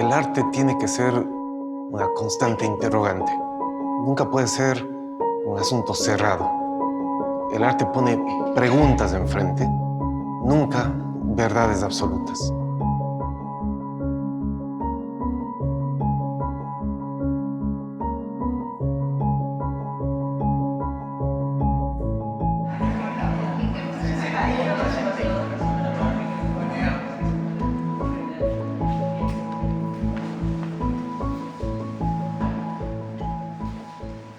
El arte tiene que ser una constante interrogante. Nunca puede ser un asunto cerrado. El arte pone preguntas enfrente, nunca verdades absolutas.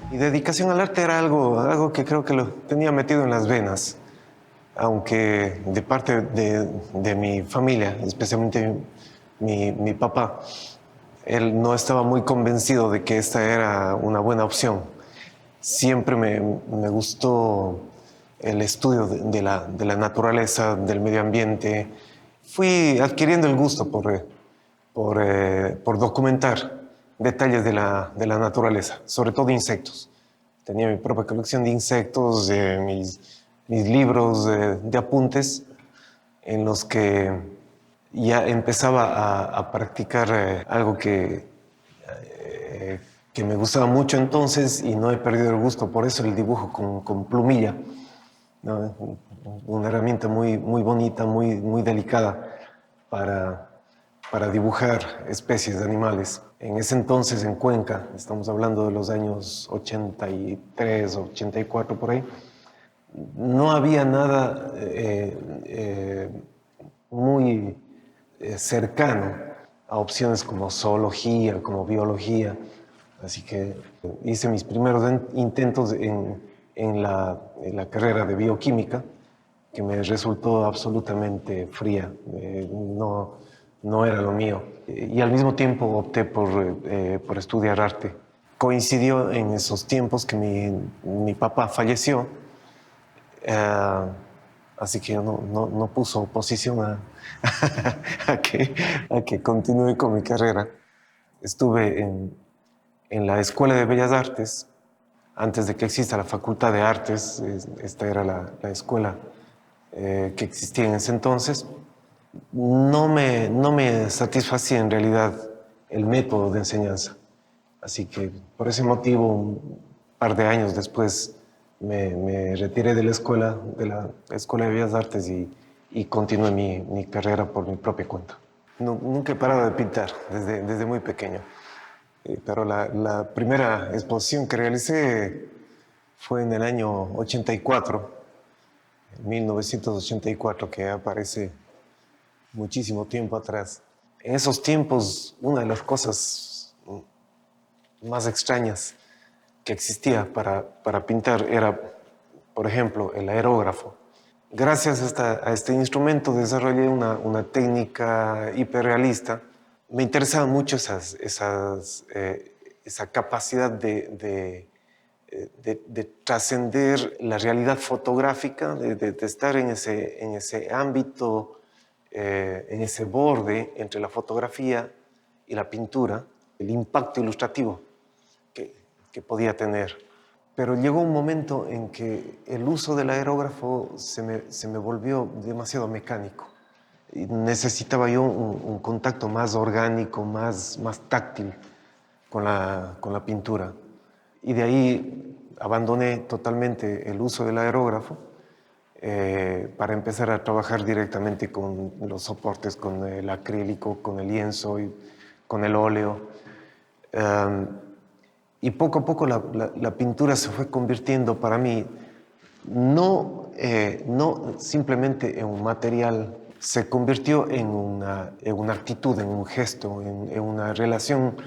Mi dedicación al arte era algo que creo que lo tenía metido en las venas, aunque de parte de mi familia, especialmente mi papá, él no estaba muy convencido de que esta era una buena opción. Siempre me gustó el estudio de la naturaleza, del medio ambiente. Fui adquiriendo el gusto por documentar detalles de la naturaleza, sobre todo insectos. Tenía mi propia colección de insectos, mis libros de apuntes, en los que ya empezaba a practicar algo que me gustaba mucho entonces y no he perdido el gusto. Por eso el dibujo con plumilla, ¿no? Una herramienta muy bonita, muy delicada para, para dibujar especies de animales. En ese entonces en Cuenca, estamos hablando de los años 83, 84 por ahí, no había nada muy cercano a opciones como zoología, como biología. Así que hice mis primeros intentos en la carrera de bioquímica, que me resultó absolutamente fría. No era lo mío. Y al mismo tiempo opté por estudiar arte. Coincidió en esos tiempos que mi papá falleció, eh, así que no puso oposición a que continúe con mi carrera. Estuve en la Escuela de Bellas Artes, antes de que exista la Facultad de Artes. Esta era la escuela que existía en ese entonces. No me satisfacía en realidad el método de enseñanza. Así que por ese motivo, un par de años después, me retiré de la Escuela de Bellas Artes y continué mi carrera por mi propia cuenta. Nunca he parado de pintar desde muy pequeño. Pero la primera exposición que realicé fue en el año 84, en 1984, que aparece muchísimo tiempo atrás. En esos tiempos, una de las cosas más extrañas que existía para pintar era, por ejemplo, el aerógrafo. Gracias a este instrumento desarrollé una técnica hiperrealista. Me interesaba mucho esa capacidad de trascender la realidad fotográfica, de estar en ese ámbito, en ese borde entre la fotografía y la pintura, el impacto ilustrativo que podía tener. Pero llegó un momento en que el uso del aerógrafo se me volvió demasiado mecánico. Y necesitaba yo un contacto más orgánico, más táctil con la pintura. Y de ahí abandoné totalmente el uso del aerógrafo para empezar a trabajar directamente con los soportes, con el acrílico, con el lienzo y con el óleo. Y poco a poco la pintura se fue convirtiendo para mí no simplemente en un material, se convirtió en una actitud, en un gesto, en una relación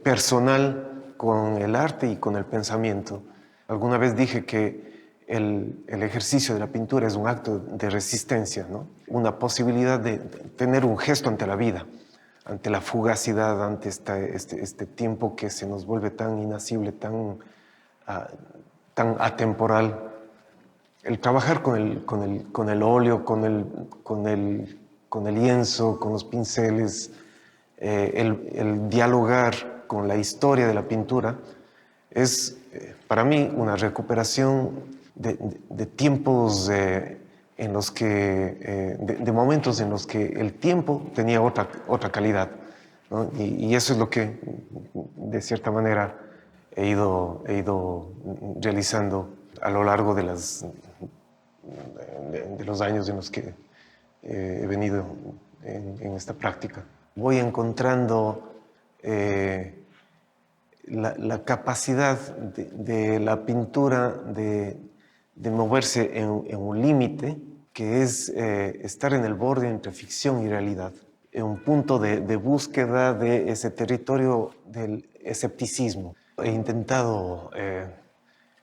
personal con el arte y con el pensamiento. Alguna vez dije que el ejercicio de la pintura es un acto de resistencia, ¿no? Una posibilidad de tener un gesto ante la vida, ante la fugacidad, ante este tiempo que se nos vuelve tan inacible, tan atemporal. El trabajar con el óleo, con el lienzo, con los pinceles, el dialogar con la historia de la pintura, es para mí una recuperación de tiempos en los que, de momentos en los que el tiempo tenía otra calidad, ¿no? Y eso es lo que, de cierta manera, he ido realizando a lo largo de los años en los que he venido en esta práctica. Voy encontrando la capacidad de la pintura de moverse en un límite que es estar en el borde entre ficción y realidad, en un punto de búsqueda de ese territorio del escepticismo. He intentado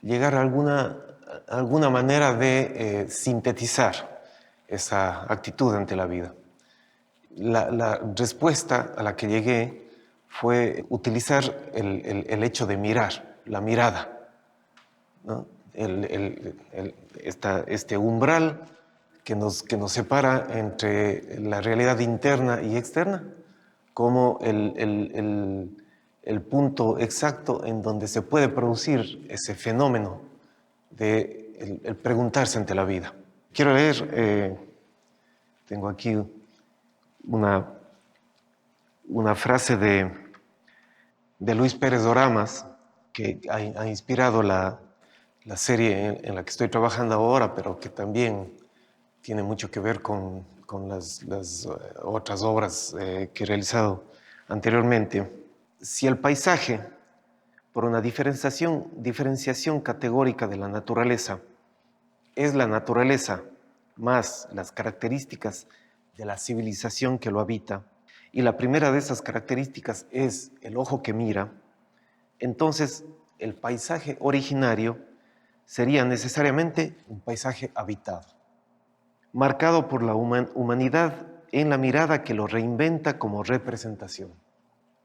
llegar a alguna manera de sintetizar esa actitud ante la vida. La respuesta a la que llegué fue utilizar el hecho de mirar, la mirada, ¿no? Este umbral que nos separa entre la realidad interna y externa, como el punto exacto en donde se puede producir ese fenómeno de el preguntarse ante la vida. Quiero leer, tengo aquí una frase de Luis Pérez Doramas, que ha inspirado la serie en la que estoy trabajando ahora, pero que también tiene mucho que ver con las otras obras que he realizado anteriormente. Si el paisaje, por una diferenciación categórica de la naturaleza, es la naturaleza más las características de la civilización que lo habita, y la primera de esas características es el ojo que mira, entonces el paisaje originario sería necesariamente un paisaje habitado, marcado por la humanidad en la mirada que lo reinventa como representación.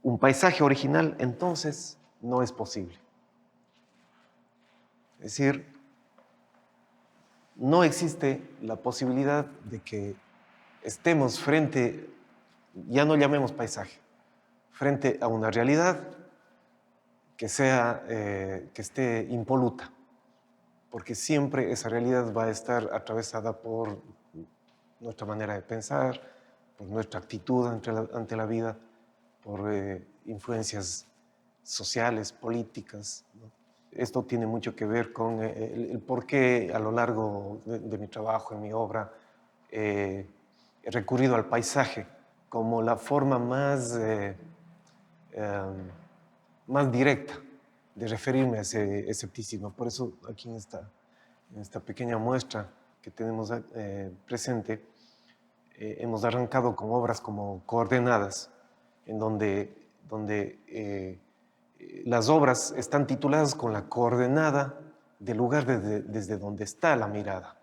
Un paisaje original, entonces, no es posible. Es decir, no existe la posibilidad de que estemos frente, ya no llamemos paisaje, frente a una realidad que esté impoluta, porque siempre esa realidad va a estar atravesada por nuestra manera de pensar, por nuestra actitud ante la vida, por influencias sociales, políticas, ¿no? Esto tiene mucho que ver con el por qué a lo largo de mi trabajo, en mi obra, he recurrido al paisaje como la forma más directa de referirme a ese escepticismo. Por eso aquí en esta pequeña muestra que tenemos presente, hemos arrancado con obras como Coordenadas, en donde las obras están tituladas con la coordenada del lugar desde donde está la mirada.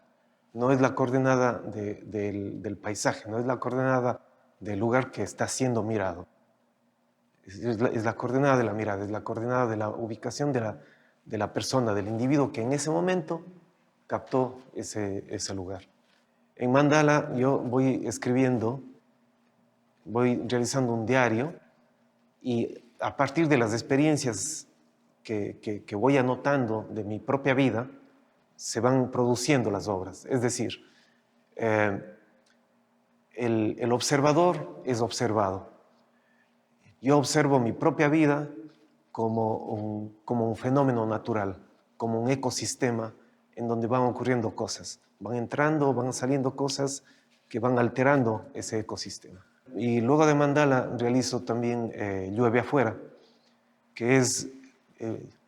No es la coordenada del paisaje, no es la coordenada del lugar que está siendo mirado. Es la coordenada de la mirada, es la coordenada de la ubicación de la persona, del individuo que en ese momento captó ese lugar. En Mandala yo voy escribiendo, voy realizando un diario y a partir de las experiencias que voy anotando de mi propia vida, se van produciendo las obras. Es decir, el observador es observado. Yo observo mi propia vida como un fenómeno natural, como un ecosistema en donde van ocurriendo cosas. Van entrando, van saliendo cosas que van alterando ese ecosistema. Y luego de Mandala realizo también Llueve afuera, que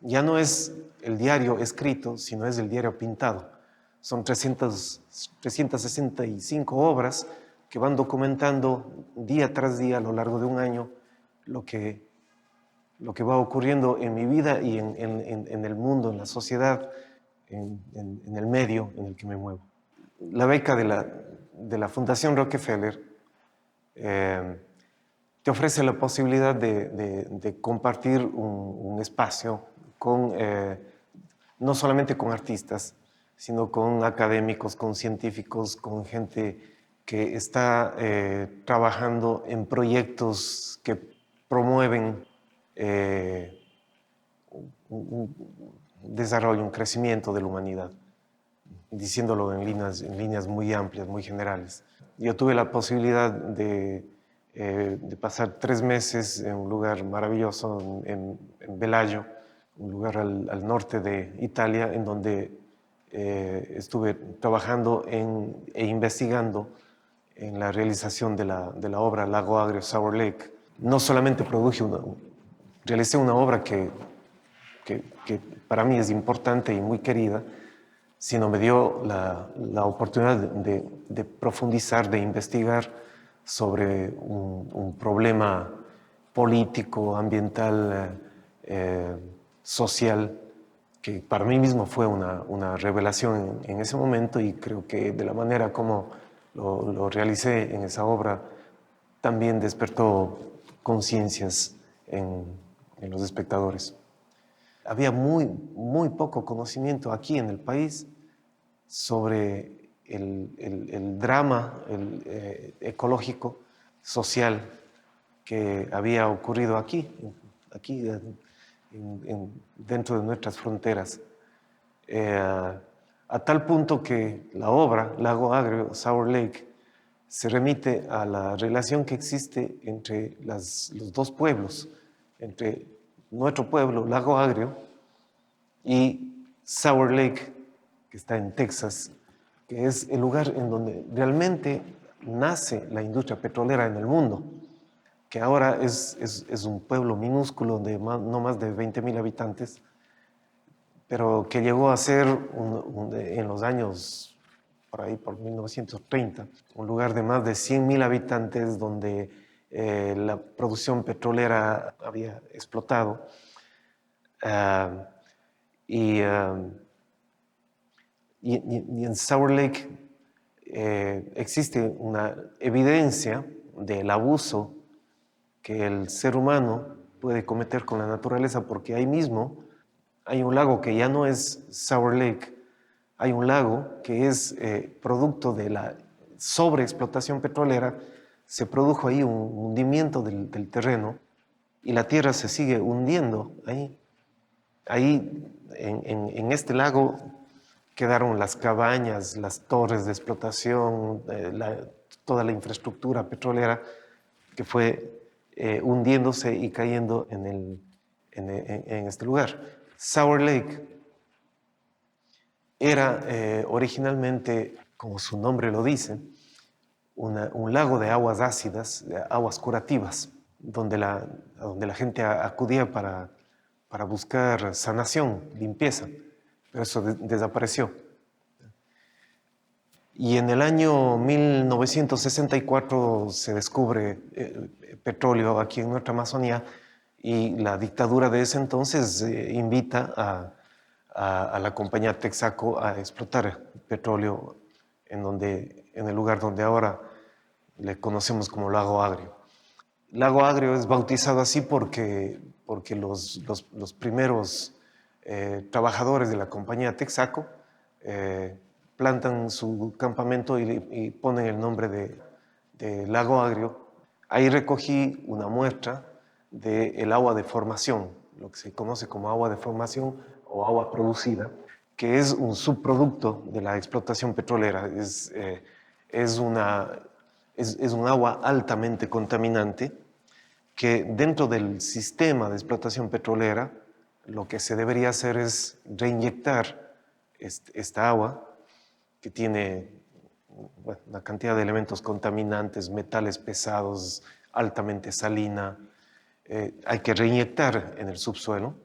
ya no es el diario escrito, sino es el diario pintado. Son 365 obras que van documentando día tras día a lo largo de un año lo que va ocurriendo en mi vida y en el mundo, en la sociedad, en el medio en el que me muevo. La beca de la Fundación Rockefeller te ofrece la posibilidad de compartir un espacio no solamente con artistas, sino con académicos, con científicos, con gente que está trabajando en proyectos que promueven un desarrollo, un crecimiento de la humanidad, diciéndolo en líneas muy amplias, muy generales. Yo tuve la posibilidad de de pasar 3 meses en un lugar maravilloso en Bellagio, un lugar al norte de Italia, en donde estuve trabajando e investigando en la realización de la obra Lago Agrio Sour Lake. No solamente realicé una obra que para mí es importante y muy querida, sino me dio la oportunidad de profundizar, de investigar sobre un problema político, ambiental, social, que para mí mismo fue una revelación en ese momento, y creo que de la manera como lo realicé en esa obra también despertó conciencias en los espectadores. Había muy poco conocimiento aquí en el país sobre el drama ecológico, social, que había ocurrido aquí dentro de nuestras fronteras. A tal punto que la obra Lago Agrio, Sour Lake, se remite a la relación que existe entre los dos pueblos, entre nuestro pueblo, Lago Agrio, y Sour Lake, que está en Texas, que es el lugar en donde realmente nace la industria petrolera en el mundo, que ahora es un pueblo minúsculo de no más de 20,000 habitantes, pero que llegó a ser en los años, por ahí, por 1930, un lugar de más de 100,000 habitantes donde la producción petrolera había explotado. Uh, y, uh, y en Sour Lake existe una evidencia del abuso que el ser humano puede cometer con la naturaleza, porque ahí mismo hay un lago que ya no es Sour Lake, hay un lago que es producto de la sobreexplotación petrolera. Se produjo ahí un hundimiento del terreno y la tierra se sigue hundiendo ahí. Ahí, en este lago, quedaron las cabañas, las torres de explotación, toda la infraestructura petrolera que fue hundiéndose y cayendo en este lugar. Sour Lake era originalmente, como su nombre lo dice, un lago de aguas ácidas, de aguas curativas, donde la gente acudía para buscar sanación, limpieza, pero eso desapareció. Y en el año 1964 se descubre petróleo aquí en nuestra Amazonía, y la dictadura de ese entonces invita a la compañía Texaco a explotar petróleo en el lugar donde ahora le conocemos como Lago Agrio. Lago Agrio es bautizado así porque los primeros trabajadores de la compañía Texaco plantan su campamento y ponen el nombre de Lago Agrio. Ahí recogí una muestra del agua de formación, lo que se conoce como agua de formación o agua producida, que es un subproducto de la explotación petrolera. Es un agua altamente contaminante, que dentro del sistema de explotación petrolera lo que se debería hacer es reinyectar esta agua, que tiene una cantidad de elementos contaminantes, metales pesados, altamente salina. Hay que reinyectar en el subsuelo,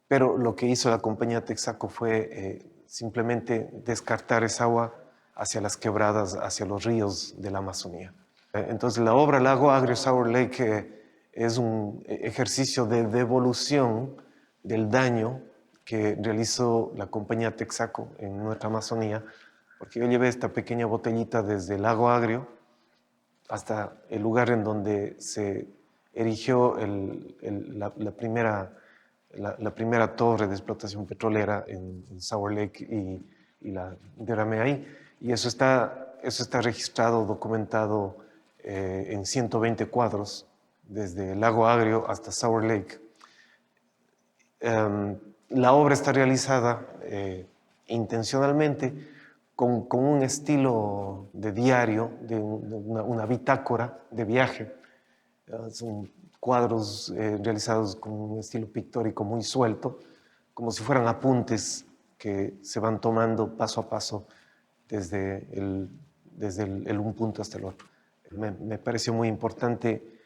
pero lo que hizo la compañía Texaco fue simplemente descartar esa agua hacia las quebradas, hacia los ríos de la Amazonía. Entonces la obra Lago Agrio Sour Lake es un ejercicio de devolución del daño que realizó la compañía Texaco en nuestra Amazonía, porque yo llevé esta pequeña botellita desde el Lago Agrio hasta el lugar en donde se erigió la primera torre de explotación petrolera en Sour Lake, y la derramé ahí. Y eso está registrado, documentado en 120 cuadros, desde el Lago Agrio hasta Sour Lake. La obra está realizada intencionalmente con un estilo de diario, de una bitácora de viaje, Son cuadros realizados con un estilo pictórico muy suelto, como si fueran apuntes que se van tomando paso a paso desde el un punto hasta el otro. Me pareció muy importante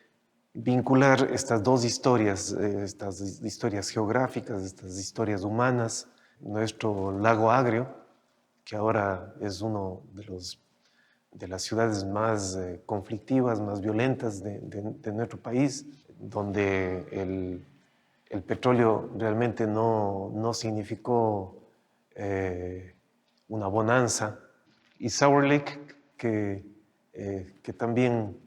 vincular estas dos historias, estas historias geográficas, estas historias humanas, nuestro lago Agrio, que ahora es uno de las ciudades más conflictivas, más violentas de nuestro país, donde el petróleo realmente no significó una bonanza. Y Sour Lake, que también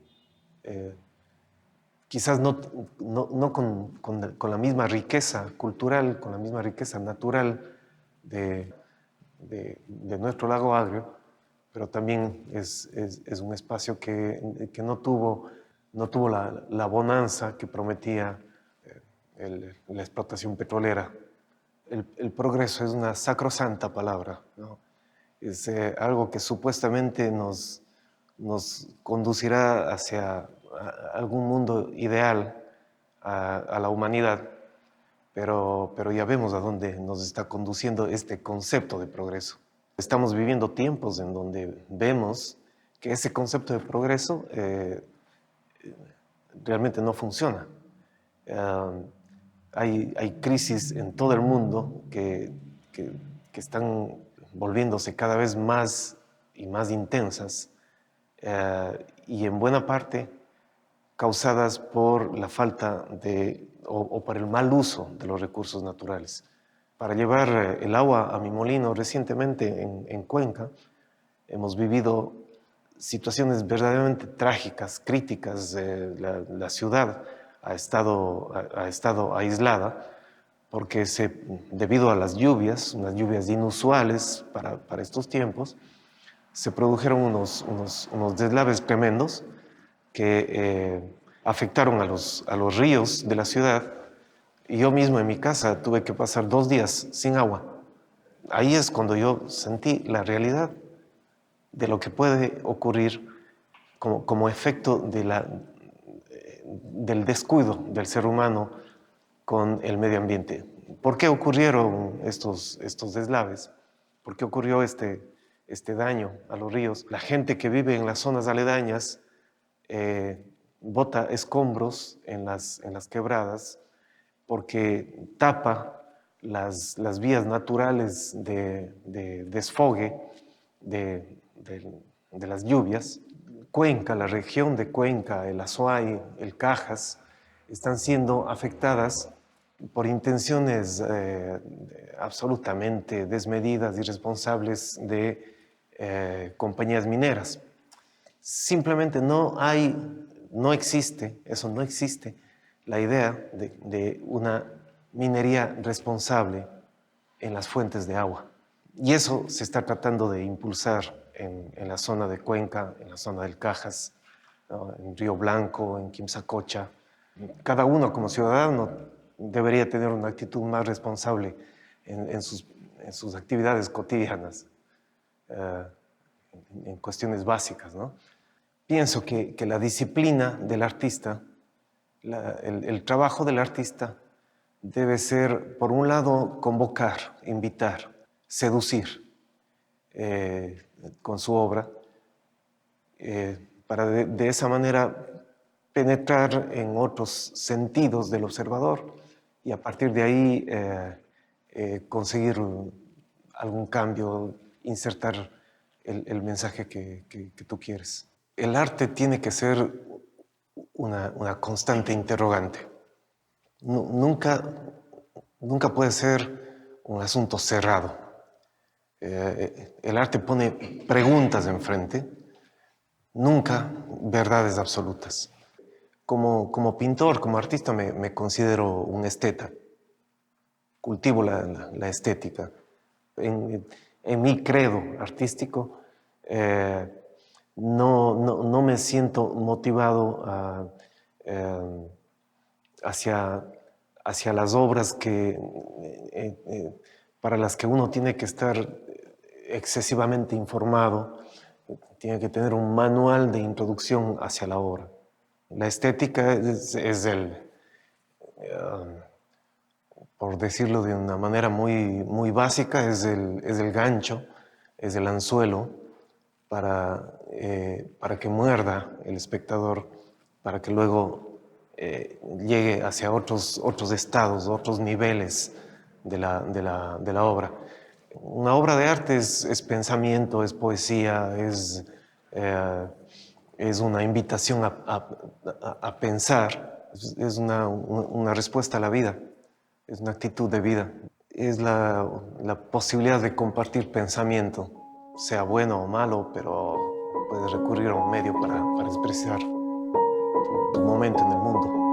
quizás no con la misma riqueza cultural, con la misma riqueza natural de, de nuestro lago Agrio, pero también es un espacio que no tuvo la bonanza que prometía la explotación petrolera. El progreso es una sacrosanta palabra, ¿no? Es algo que supuestamente nos conducirá hacia algún mundo ideal a la humanidad, pero ya vemos a dónde nos está conduciendo este concepto de progreso. Estamos viviendo tiempos en donde vemos que ese concepto de progreso realmente no funciona. Hay crisis en todo el mundo que están volviéndose cada vez más y más intensas, y en buena parte causadas por la falta o por el mal uso de los recursos naturales. Para llevar el agua a mi molino recientemente en Cuenca, hemos vivido situaciones verdaderamente trágicas, críticas. La ciudad ha estado aislada porque debido a las lluvias, unas lluvias inusuales para estos tiempos, se produjeron unos deslaves tremendos que afectaron a los ríos de la ciudad, y yo mismo en mi casa tuve que pasar 2 días sin agua. Ahí es cuando yo sentí la realidad de lo que puede ocurrir como efecto del descuido del ser humano con el medio ambiente. ¿Por qué ocurrieron estos deslaves? ¿Por qué ocurrió este daño a los ríos? La gente que vive en las zonas aledañas bota escombros en las quebradas porque tapa las vías naturales de desfogue de las lluvias. Cuenca, la región de Cuenca, el Azuay, el Cajas, están siendo afectadas por intenciones absolutamente desmedidas, irresponsables de compañías mineras. Simplemente no existe, eso no existe, la idea de una minería responsable en las fuentes de agua. Y eso se está tratando de impulsar en la zona de Cuenca, en la zona del Cajas, ¿no? En Río Blanco, en Quimsacocha. Cada uno como ciudadano debería tener una actitud más responsable en sus actividades cotidianas, eh, en cuestiones básicas, ¿no? Pienso que la disciplina del artista, el trabajo del artista debe ser, por un lado, convocar, invitar, seducir con su obra, para de esa manera penetrar en otros sentidos del observador y a partir de ahí conseguir algún cambio, insertar el mensaje que tú quieres. El arte tiene que ser una constante interrogante. Nunca, nunca puede ser un asunto cerrado. El arte pone preguntas enfrente, nunca verdades absolutas. Como pintor, como artista, me considero un esteta. Cultivo la estética. En mi credo artístico, no me siento motivado hacia las obras para las que uno tiene que estar excesivamente informado, tiene que tener un manual de introducción hacia la obra. La estética es por decirlo de una manera muy básica, es el gancho, es el anzuelo para que muerda el espectador, para que luego llegue hacia otros estados, otros niveles de la obra. Una obra de arte es pensamiento, es poesía, es una invitación a pensar, es una respuesta a la vida, es una actitud de vida. Es la posibilidad de compartir pensamiento, sea bueno o malo, pero puedes recurrir a un medio para expresar tu momento en el mundo.